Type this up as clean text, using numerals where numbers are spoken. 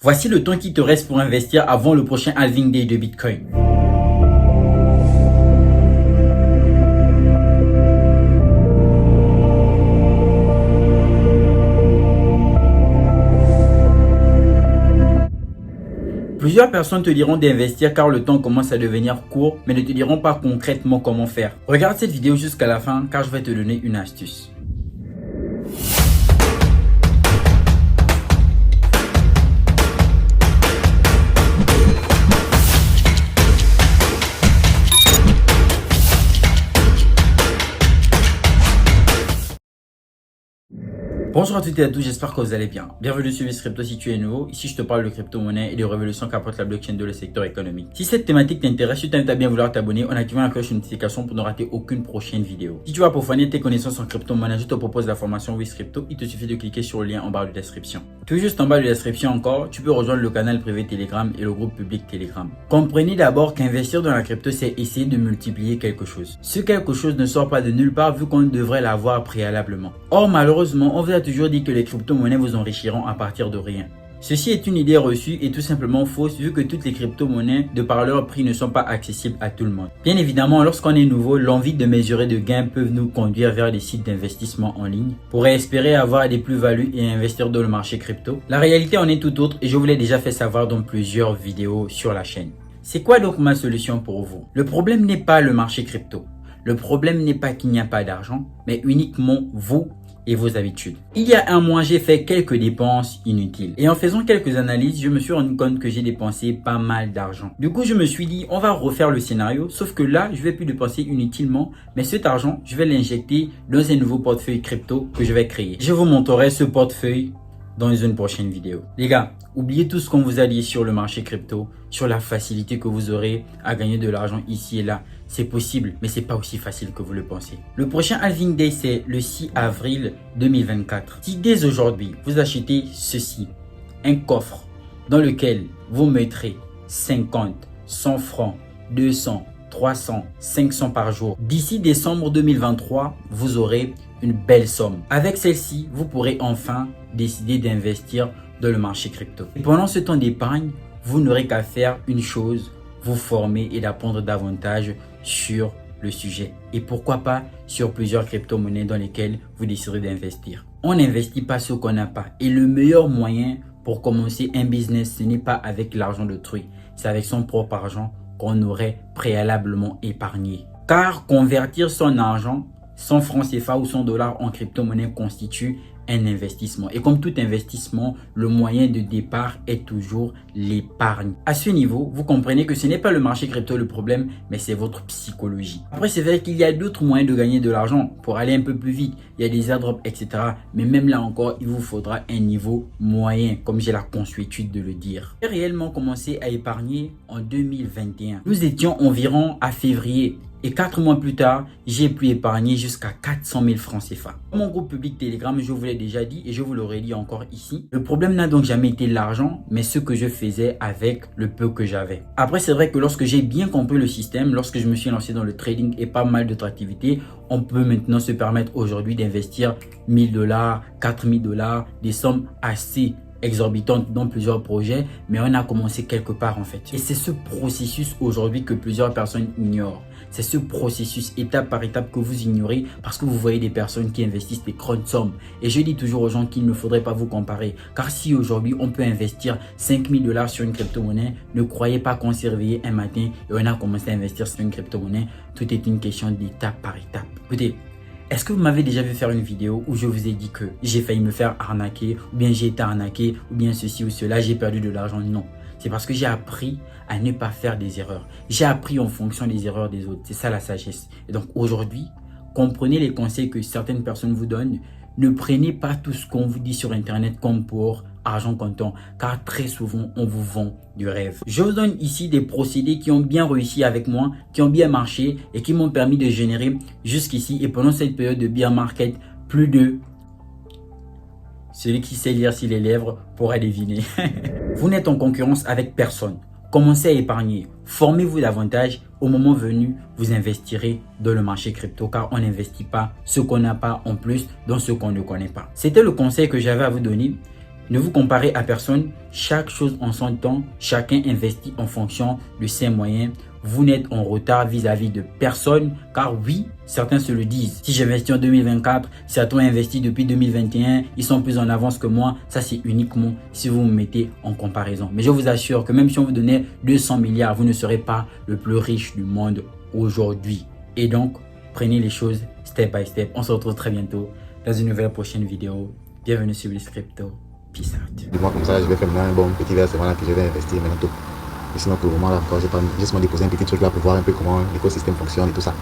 Voici le temps qui te reste pour investir avant le prochain halving day de Bitcoin. Plusieurs personnes te diront d'investir car le temps commence à devenir court, mais ne te diront pas concrètement comment faire. Regarde cette vidéo jusqu'à la fin car je vais te donner une astuce. Bonjour à toutes et à tous, j'espère que vous allez bien. Bienvenue sur Crypto si tu es nouveau. Ici, je te parle de crypto-monnaie et des révolutions qu'apporte la blockchain dans le secteur économique. Si cette thématique t'intéresse, je t'invite à bien vouloir t'abonner en activant la cloche de notification pour ne rater aucune prochaine vidéo. Si tu vas approfondir tes connaissances en crypto-monnaie, je te propose la formation Crypto. Il te suffit de cliquer sur le lien en barre de description. Tout juste en bas de description encore, tu peux rejoindre le canal privé Telegram et le groupe public Telegram. Comprenez d'abord qu'investir dans la crypto, c'est essayer de multiplier quelque chose. Ce quelque chose ne sort pas de nulle part vu qu'on devrait l'avoir préalablement. Or, malheureusement, on vous a toujours dit que les crypto-monnaies vous enrichiront à partir de rien. Ceci est une idée reçue et tout simplement fausse vu que toutes les crypto-monnaies, de par leur prix, ne sont pas accessibles à tout le monde. Bien évidemment, lorsqu'on est nouveau, l'envie de mesurer de gains peut nous conduire vers des sites d'investissement en ligne pour espérer avoir des plus-values et investir dans le marché crypto. La réalité en est tout autre et je vous l'ai déjà fait savoir dans plusieurs vidéos sur la chaîne. C'est quoi donc ma solution pour vous? Le problème n'est pas le marché crypto. Le problème n'est pas qu'il n'y a pas d'argent, mais uniquement vous et vos habitudes. Il y a un mois, j'ai fait quelques dépenses inutiles. Et en faisant quelques analyses, je me suis rendu compte que j'ai dépensé pas mal d'argent. Du coup, je me suis dit, on va refaire le scénario, sauf que là, je vais plus dépenser inutilement, mais cet argent, je vais l'injecter dans un nouveau portefeuille crypto que je vais créer. Je vous montrerai ce portefeuille dans une prochaine vidéo. Les gars, oubliez tout ce qu'on vous a dit sur le marché crypto, sur la facilité que vous aurez à gagner de l'argent ici et là. C'est possible, mais c'est pas aussi facile que vous le pensez. Le prochain halving day, c'est le 6 avril 2024. Si dès aujourd'hui, vous achetez ceci, un coffre dans lequel vous mettrez 50, 100 francs, 200, 300, 500 par jour. D'ici décembre 2023, vous aurez une belle somme. Avec celle-ci, vous pourrez enfin décider d'investir dans le marché crypto. Et pendant ce temps d'épargne, vous n'aurez qu'à faire une chose, vous former et d'apprendre davantage sur le sujet. Et pourquoi pas sur plusieurs crypto-monnaies dans lesquelles vous déciderez d'investir. On n'investit pas ce qu'on n'a pas. Et le meilleur moyen pour commencer un business, ce n'est pas avec l'argent d'autrui. C'est avec son propre argent qu'on aurait préalablement épargné. Car convertir son argent, son franc CFA ou son dollar en crypto-monnaie constitue un investissement. Et comme tout investissement, le moyen de départ est toujours l'épargne. À ce niveau, vous comprenez que ce n'est pas le marché crypto le problème, mais c'est votre psychologie. Après, c'est vrai qu'il y a d'autres moyens de gagner de l'argent pour aller un peu plus vite. Il y a des airdrops, etc. Mais même là encore, il vous faudra un niveau moyen, comme j'ai la consuétude de le dire. J'ai réellement commencé à épargner en 2021. Nous étions environ à février. Et 4 mois plus tard, j'ai pu épargner jusqu'à 400 000 francs CFA. Mon groupe public Telegram, je vous l'ai déjà dit et je vous l'aurais dit encore ici. Le problème n'a donc jamais été l'argent, mais ce que je faisais avec le peu que j'avais. Après, c'est vrai que lorsque j'ai bien compris le système, lorsque je me suis lancé dans le trading et pas mal d'autres activités, on peut maintenant se permettre aujourd'hui d'investir 1000 $, 4000 $, des sommes assez exorbitante dans plusieurs projets, mais on a commencé quelque part en fait. Et c'est ce processus aujourd'hui que plusieurs personnes ignorent. C'est ce processus étape par étape que vous ignorez parce que vous voyez des personnes qui investissent des grandes sommes. Et je dis toujours aux gens qu'il ne faudrait pas vous comparer. Car si aujourd'hui on peut investir 5000 $ sur une crypto-monnaie, ne croyez pas qu'on s'est réveillé un matin et on a commencé à investir sur une crypto-monnaie. Tout est une question d'étape par étape. Écoutez, est-ce que vous m'avez déjà vu faire une vidéo où je vous ai dit que j'ai failli me faire arnaquer, ou bien j'ai été arnaqué, ou bien ceci ou cela, j'ai perdu de l'argent? Non. C'est parce que j'ai appris à ne pas faire des erreurs. J'ai appris en fonction des erreurs des autres. C'est ça la sagesse. Et donc aujourd'hui, comprenez les conseils que certaines personnes vous donnent. Ne prenez pas tout ce qu'on vous dit sur Internet comme pour argent comptant, car très souvent on vous vend du rêve. Je vous donne ici des procédés qui ont bien réussi avec moi, qui ont bien marché et qui m'ont permis de générer jusqu'ici et pendant cette période de bear market plus de... Celui qui sait lire sur les lèvres pourra deviner. Vous n'êtes en concurrence avec personne. Commencez à épargner. Formez-vous davantage. Au moment venu, vous investirez dans le marché crypto car on n'investit pas ce qu'on n'a pas en plus dans ce qu'on ne connaît pas. C'était le conseil que j'avais à vous donner. Ne vous comparez à personne, chaque chose en son temps, chacun investit en fonction de ses moyens. Vous n'êtes en retard vis-à-vis de personne, car oui, certains se le disent. Si j'investis en 2024, certains ont investi depuis 2021, ils sont plus en avance que moi. Ça, c'est uniquement si vous me mettez en comparaison. Mais je vous assure que même si on vous donnait 200 milliards, vous ne serez pas le plus riche du monde aujourd'hui. Et donc, prenez les choses step by step. On se retrouve très bientôt dans une nouvelle prochaine vidéo. Bienvenue sur Willis Crypto. Peace out. Dis-moi comme ça, je vais faire maintenant un bon petit versement là que je vais investir maintenant tout. Et sinon pour le moment là encore, j'ai seulement déposé un petit truc là pour voir un peu comment l'écosystème fonctionne et tout ça.